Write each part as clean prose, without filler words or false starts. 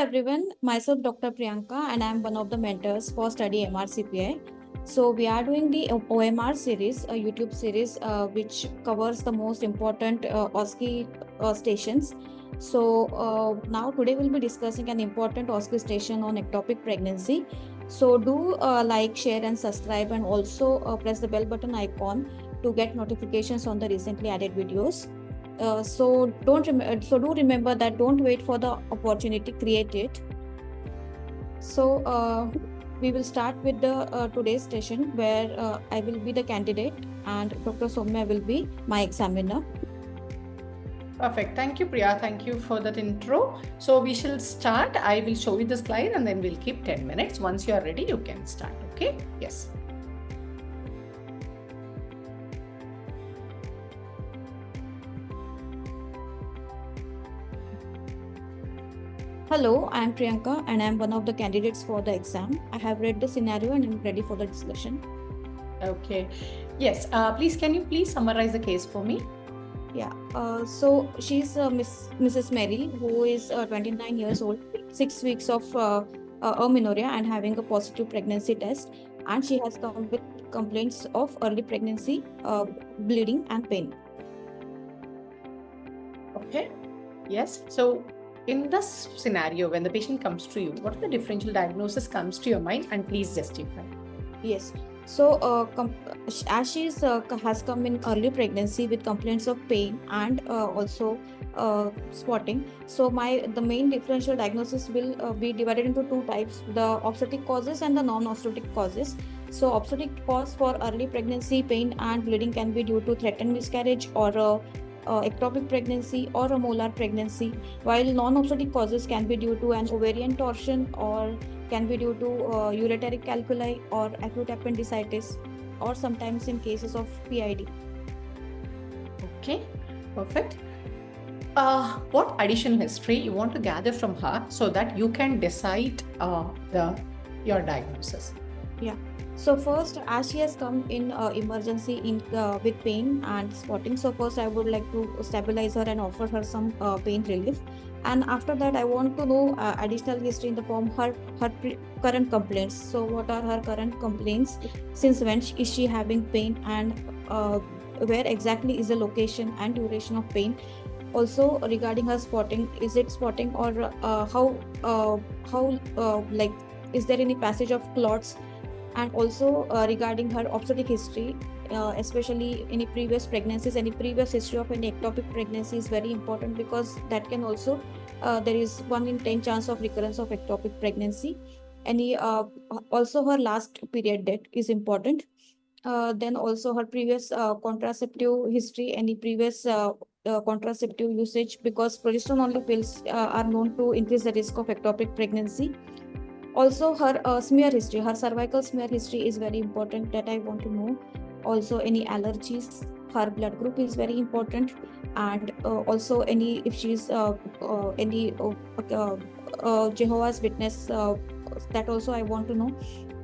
everyone, myself Dr. Priyanka and I am one of the mentors for StudyMRCPI. So we are doing the OMR series, a YouTube series which covers the most important OSCE stations. So now today we'll be discussing an important OSCE station on ectopic pregnancy. So do like, share and subscribe, and also press the bell button icon to get notifications on the recently added videos. So do remember that don't wait for the opportunity, create it. So we will start with the today's session where I will be the candidate and Dr. Soumya will be my examiner. Perfect. Thank you, Priya. Thank you for that intro. So we shall start. I will show you the slide and then we'll keep 10 minutes. Once you are ready, you can start. Okay? Yes. Hello, I am Priyanka and I am one of the candidates for the exam. I have read the scenario and I am ready for the discussion. Okay. Yes. Can you please summarize the case for me? Yeah. So she's Mrs. Mary, who is 29 years old, 6 weeks of amenorrhea and having a positive pregnancy test. And she has come with complaints of early pregnancy, bleeding and pain. Okay. Yes. So in this scenario, when the patient comes to you, what are the differential diagnosis comes to your mind, and please justify? Yes. So as she has come in early pregnancy with complaints of pain and also spotting. So the main differential diagnosis will be divided into two types: the obstetric causes and the non-obstetric causes. So obstetric cause for early pregnancy pain and bleeding can be due to threatened miscarriage or ectopic pregnancy or a molar pregnancy, while non-obstetric causes can be due to an ovarian torsion or can be due to ureteric calculi or acute appendicitis, or sometimes in cases of PID. Okay, perfect. What additional history you want to gather from her so that you can decide your diagnosis? Yeah. So first, as she has come in emergency with pain and spotting, so first I would like to stabilize her and offer her some pain relief. And after that, I want to know additional history in the form her current complaints. So what are her current complaints? Since when is she having pain, and where exactly is the location and duration of pain? Also regarding her spotting, is it spotting or like is there any passage of clots? And also regarding her obstetric history, especially any previous pregnancies, any previous history of any ectopic pregnancy is very important, because that can also there is 1 in 10 chance of recurrence of ectopic pregnancy. Any also her last period date is important. Then also her previous contraceptive history, any previous contraceptive usage, because progesterone only pills are known to increase the risk of ectopic pregnancy. Also her smear history, her cervical smear history is very important, that I want to know. Also any allergies, her blood group is very important, and also any if she's any Jehovah's Witness, that also I want to know.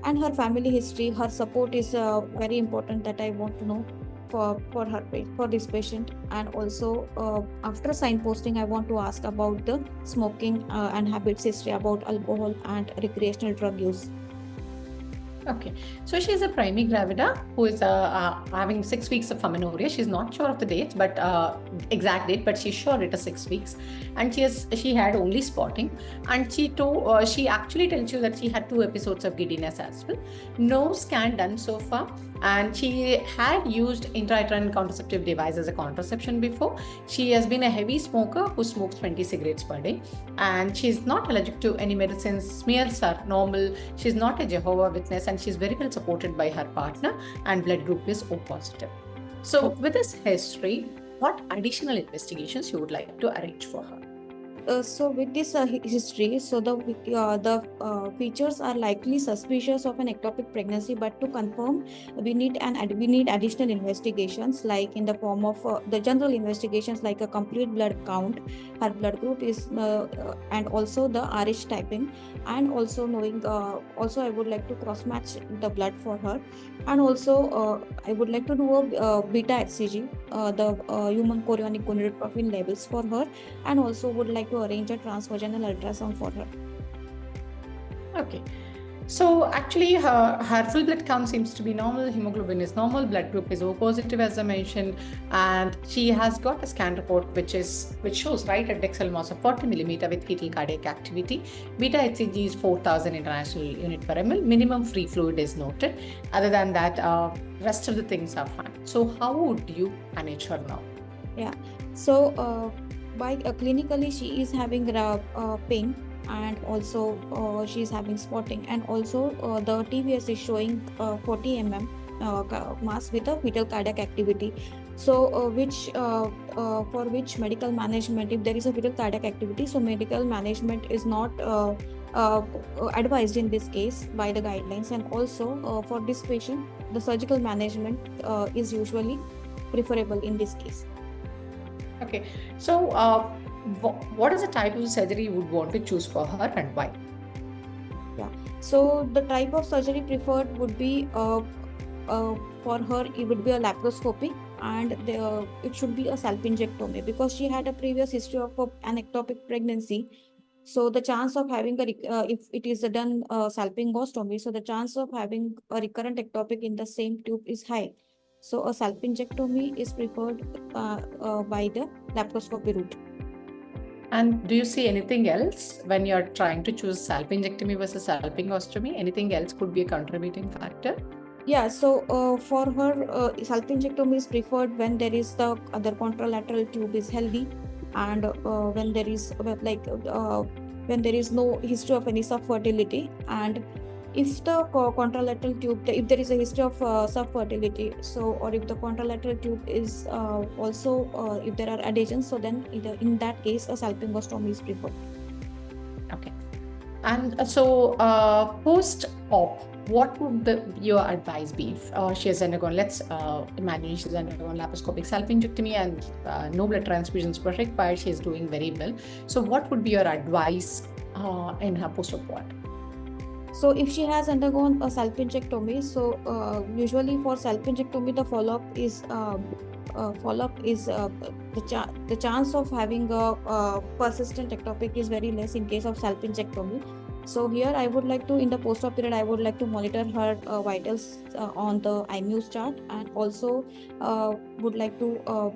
And her family history, her support is very important, that I want to know for this patient. And also after signposting, I want to ask about the smoking and habits history, about alcohol and recreational drug use. Okay, so she is a primary gravida who is having 6 weeks of amenorrhea. She's not sure of the date, but exact date, but she's sure it is 6 weeks. And she had only spotting, and she actually tells you that she had 2 episodes of giddiness as well. No scan done so far, and she had used intrauterine contraceptive device as a contraception before. She has been a heavy smoker who smokes 20 cigarettes per day, and she's not allergic to any medicines. Smears are normal. She's not a Jehovah's Witness, and she's very well supported by her partner, and blood group is O positive. So with this history, what additional investigations you would like to arrange for her? So with this history, so the features are likely suspicious of an ectopic pregnancy, but to confirm, we need additional investigations, like in the form of the general investigations, like a complete blood count, her blood group is and also the RH typing, and also knowing also I would like to cross match the blood for her, and also I would like to do a beta HCG, the human chorionic gonadotropin levels for her, and also would like to arrange a transvaginal ultrasound for her. Okay. So actually her full blood count seems to be normal, hemoglobin is normal, blood group is O positive as I mentioned, and she has got a scan report which shows right atrial mass of 40 millimeter with fetal cardiac activity. Beta HCG is 4000 international unit per ml. Minimum free fluid is noted. Other than that, rest of the things are fine. So how would you manage her now? Yeah. So by clinically she is having pain, and also she is having spotting, and also the TVS is showing 40 mass with a fetal cardiac activity. So for which medical management, if there is a fetal cardiac activity, so medical management is not advised in this case by the guidelines. And also for this patient, the surgical management is usually preferable in this case. Okay, so what is the type of surgery you would want to choose for her and why? Yeah, so the type of surgery preferred would be for her, it would be a laparoscopy, and it should be a salpingectomy, because she had a previous history of an ectopic pregnancy. So the chance of having if it is done salpingostomy, so the chance of having a recurrent ectopic in the same tube is high. So a salpingectomy is preferred by the laparoscopy route. And do you see anything else when you're trying to choose salpingectomy versus salpingostomy? Anything else could be a contributing factor? Yeah, so for her, salpingectomy is preferred when there is the other contralateral tube is healthy, and when there is when there is no history of any subfertility, and if the contralateral tube, if there is a history of subfertility, so, or if the contralateral tube is also if there are adhesions, so then in that case a salpingostomy is preferred. Okay. And so post-op, what would your advice be if she has undergone, let's imagine she's undergone laparoscopic salpingectomy and no blood transfusions were required, she is doing very well. So what would be your advice in her post-op ward? So if she has undergone a salpingectomy, so usually for salpingectomy the follow-up is the chance of having a persistent ectopic is very less in case of salpingectomy. So here I would like to, in the post-op period, I would like to monitor her vitals on the IMUs chart, and also would like to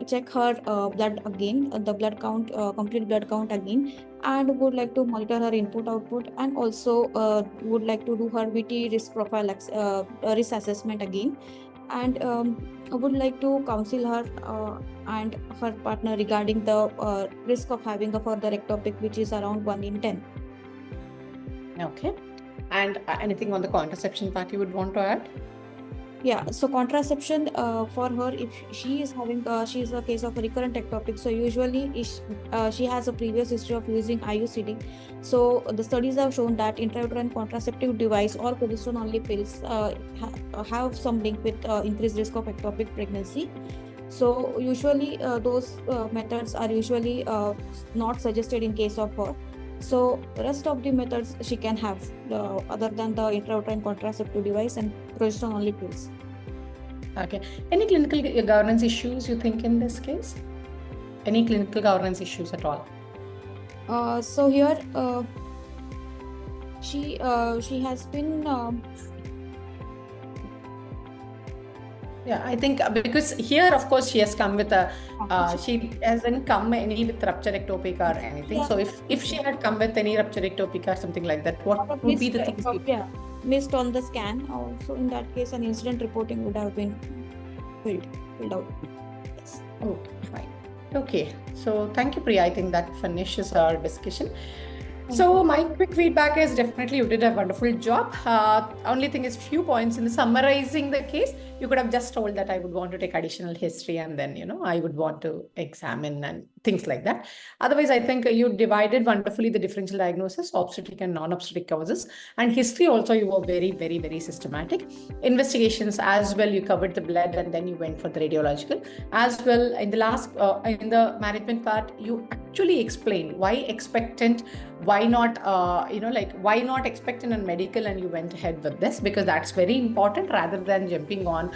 check her blood again, the blood count, complete blood count again, and would like to monitor her input output, and also would like to do her VT risk profile risk assessment again, and I would like to counsel her and her partner regarding the risk of having a further ectopic, which is around 1 in 10. Okay. And anything on the contraception part you would want to add? Yeah, so contraception for her, if she is having, she is a case of a recurrent ectopic, so usually she has a previous history of using IUCD. So the studies have shown that intrauterine contraceptive device or progesterone only pills have some link with increased risk of ectopic pregnancy. So usually those methods are usually not suggested in case of her. So rest of the methods she can have other than the intrauterine contraceptive device and progesterone only pills. Okay. Any clinical governance issues you think in this case? Any clinical governance issues at all? So here she has been yeah, I think because here, of course, she has come with a, she hasn't come any with rupture ectopic or anything. Yeah. So if she had come with any rupture ectopic or something like that, what would be the things? Yeah, missed on the scan. Also, in that case, an incident reporting would have been filled out. Yes. Okay, fine. Okay, so thank you, Priya. I think that finishes our discussion. So my quick feedback is definitely you did a wonderful job. Only thing is few points in summarizing the case. You could have just told that I would want to take additional history and then, you know, I would want to examine and things like that. Otherwise, I think you divided wonderfully the differential diagnosis, obstetric and non-obstetric causes, and history also you were very, very, very systematic. Investigations as well, you covered the blood and then you went for the radiological. As well, in the last, in the management part, you actually explained why expectant, why why not, why not expect in a medical and you went ahead with this, because that's very important rather than jumping on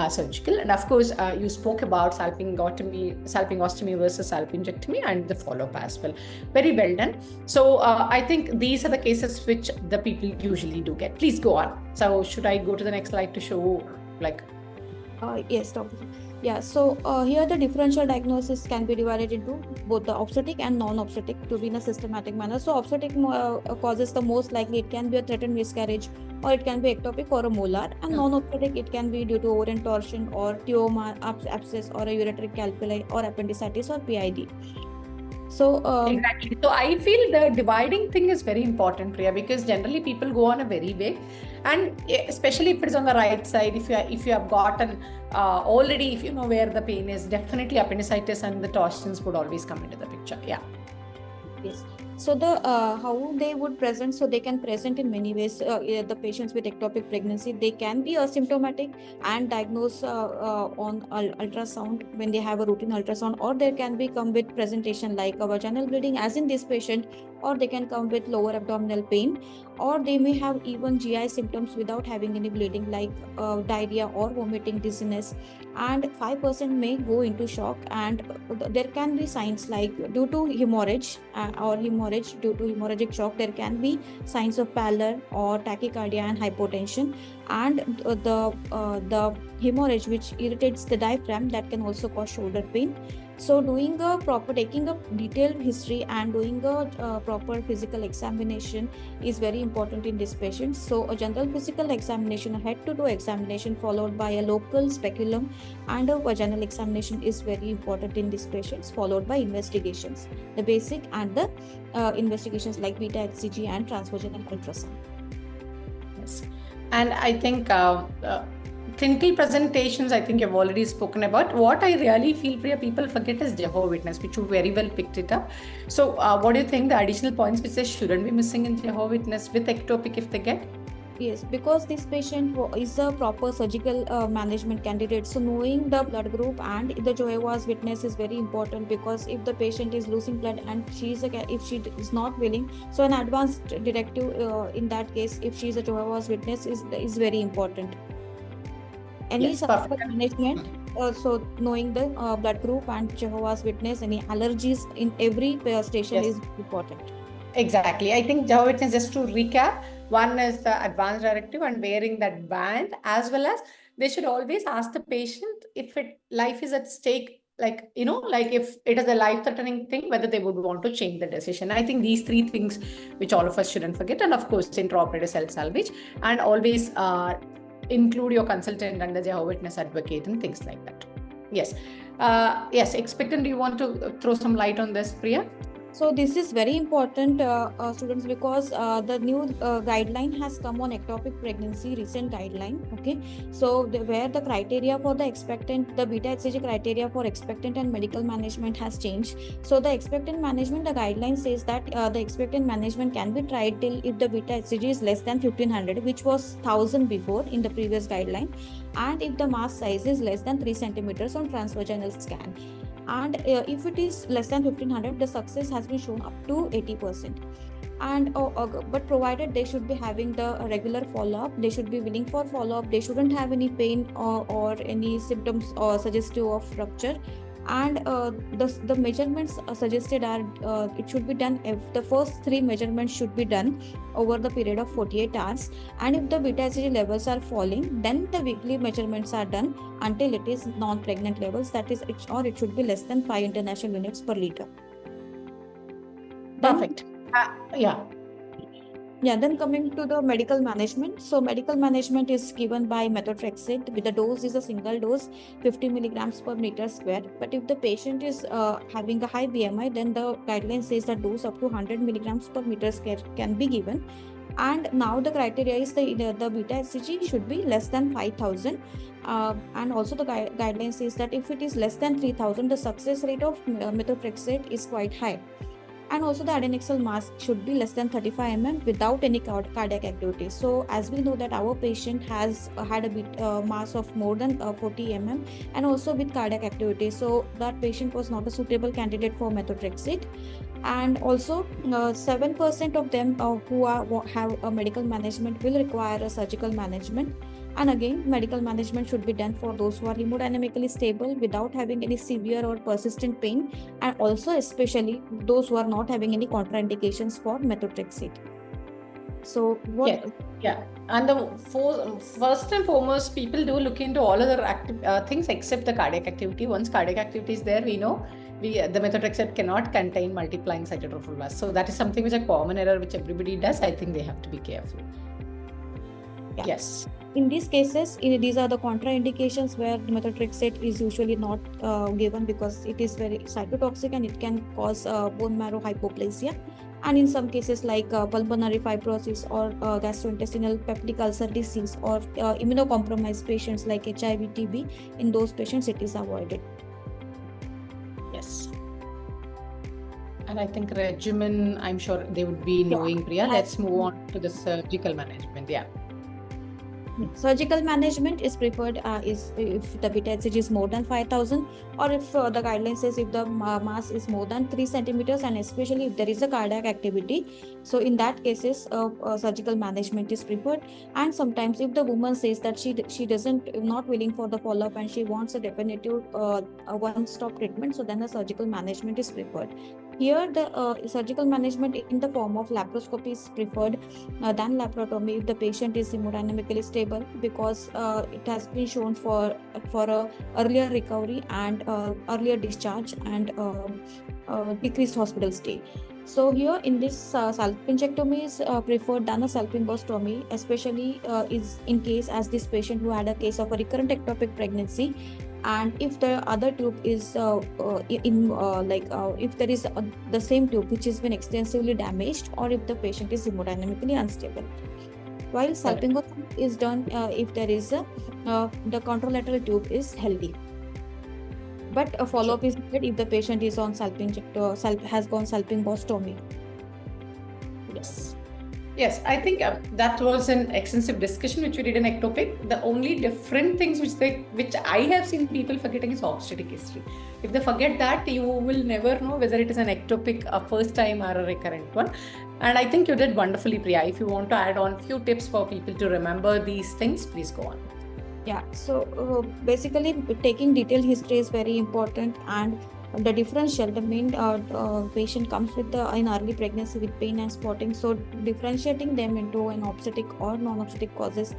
surgical. And of course, you spoke about salpingostomy versus salpingectomy and the follow-up as well. Very well done. So I think these are the cases which the people usually do get. Please go on. So should I go to the next slide to show Yes, Dr. Yeah, so here the differential diagnosis can be divided into both the obstetric and non-obstetric to be in a systematic manner. So obstetric causes the most likely it can be a threatened miscarriage, or it can be ectopic or a molar, and non-obstetric it can be due to ovarian torsion or tumor, abscess, or a ureteric calculi, or appendicitis, or PID. So exactly. So I feel the dividing thing is very important, Priya, because generally people go on a very way, and especially if it's on the right side, if you have gotten already, if you know where the pain is, definitely appendicitis and the torsions would always come into the picture. Yeah. Yes. So the how they would present, so they can present in many ways. The patients with ectopic pregnancy, they can be asymptomatic and diagnosed on ultrasound when they have a routine ultrasound, or they can be come with presentation like a vaginal bleeding as in this patient, or they can come with lower abdominal pain, or they may have even GI symptoms without having any bleeding like diarrhea or vomiting, dizziness, and 5% may go into shock, and there can be signs like due to hemorrhage or hemorrhage due to hemorrhagic shock, there can be signs of pallor or tachycardia and hypotension, and the hemorrhage which irritates the diaphragm, that can also cause shoulder pain. So taking a detailed history and doing a proper physical examination is very important in this patient. So a general physical examination, a head-to-toe examination followed by a local speculum and a vaginal examination is very important in these patients, followed by investigations, the basic and the investigations like beta HCG and transvaginal ultrasound. Yes. And I think clinical presentations, I think you've already spoken about. What I really feel, Priya, people forget is Jehovah's Witness, which you very well picked it up. So what do you think the additional points which they shouldn't be missing in Jehovah's Witness with ectopic if they get? Yes, because this patient is a proper surgical management candidate. So knowing the blood group and the Jehovah's Witness is very important, because if the patient is losing blood and if she is not willing, so an advanced directive in that case, if she is a Jehovah's Witness is very important. Any suspect management, so knowing the blood group and Jehovah's Witness, any allergies in every station is important. Exactly. I think Jehovah's Witness, just to recap, one is the advanced directive and wearing that band, as well as they should always ask the patient if life is at stake, like if it is a life-threatening thing, whether they would want to change the decision. I think these three things which all of us shouldn't forget, and of course intraoperative self-salvage, and always include your consultant and the Jehovah's Witness advocate and things like that. Yes. Yes, expectant, do you want to throw some light on this, Priya? So this is very important, students, because the new guideline has come on ectopic pregnancy, recent guideline. Okay, so where the criteria for the expectant, the beta HCG criteria for expectant and medical management has changed. So the expectant management, the guideline says that the expectant management can be tried till if the beta HCG is less than 1500, which was 1000 before in the previous guideline, and if the mass size is less than 3 centimeters on transvaginal scan. And if it is less than 1500, the success has been shown up to 80%. And but provided they should be having the regular follow-up, they should be willing for follow-up, they shouldn't have any pain or any symptoms or suggestive of rupture. And the measurements suggested are it should be done if the first 3 measurements should be done over the period of 48 hours, and if the beta HCG levels are falling, then the weekly measurements are done until it is non-pregnant levels, that is it should be less than 5 international units per liter. Perfect. Then coming to the medical management. So medical management is given by methotrexate, with the dose is a single dose 50 milligrams per meter square. But if the patient is having a high BMI, then the guideline says that dose up to 100 milligrams per meter square can be given. And now the criteria is the beta HCG should be less than 5000. And also the guideline says that if it is less than 3000, the success rate of methotrexate is quite high. And also the adnexal mass should be less than 35 mm without any cardiac activity. So as we know that our patient has had a mass of more than 40 mm and also with cardiac activity. So that patient was not a suitable candidate for methotrexate. And also 7% of them who have a medical management will require a surgical management. And again, medical management should be done for those who are hemodynamically stable without having any severe or persistent pain, and also especially those who are not having any contraindications for methotrexate. So what? Yeah. And the first and foremost, people do look into all other things except the cardiac activity. Once cardiac activity is there, we know the methotrexate cannot contain multiplying cytotrophoblast. So that is something which is a common error which everybody does. I think they have to be careful. Yeah. Yes. In these cases, these are the contraindications where methotrexate is usually not given because it is very cytotoxic and it can cause bone marrow hypoplasia. And in some cases like pulmonary fibrosis or gastrointestinal peptic ulcer disease or immunocompromised patients like HIV, TB, in those patients it is avoided. Yes. And I think regimen, I'm sure they would be knowing, Priya. Let's move on to the surgical management. Yeah. Surgical management is preferred is if the beta HCG is more than 5,000, or if the guideline says if the mass is more than 3 centimeters, and especially if there is a cardiac activity. So in that cases, surgical management is preferred. And sometimes if the woman says that she doesn't not willing for the follow-up and she wants a definitive one-stop treatment, so then the surgical management is preferred. Here, the surgical management in the form of laparoscopy is preferred than laparotomy if the patient is hemodynamically stable, because it has been shown for a earlier recovery and earlier discharge and decreased hospital stay. So here in this salpingectomy is preferred than a salpingostomy, especially is in case as this patient who had a case of a recurrent ectopic pregnancy. And if the other tube is if there is the same tube which has been extensively damaged, or if the patient is hemodynamically unstable. While salpingostomy is done if there is the contralateral tube is healthy. But a follow-up is needed if the patient is on has gone salpingostomy. Yes. Yes, I think that was an extensive discussion which we did in ectopic. The only different things which I have seen people forgetting is obstetric history. If they forget that, you will never know whether it is an ectopic a first time or a recurrent one. And I think you did wonderfully, Priya. If you want to add on few tips for people to remember these things, please go on. Yeah, so basically taking detailed history is very important. And the differential, the main patient comes with in early pregnancy with pain and spotting. So differentiating them into an obstetric or non-obstetric causes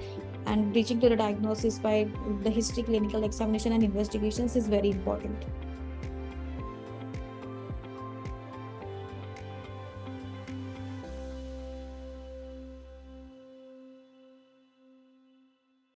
and reaching to the diagnosis by the history, clinical examination and investigations is very important.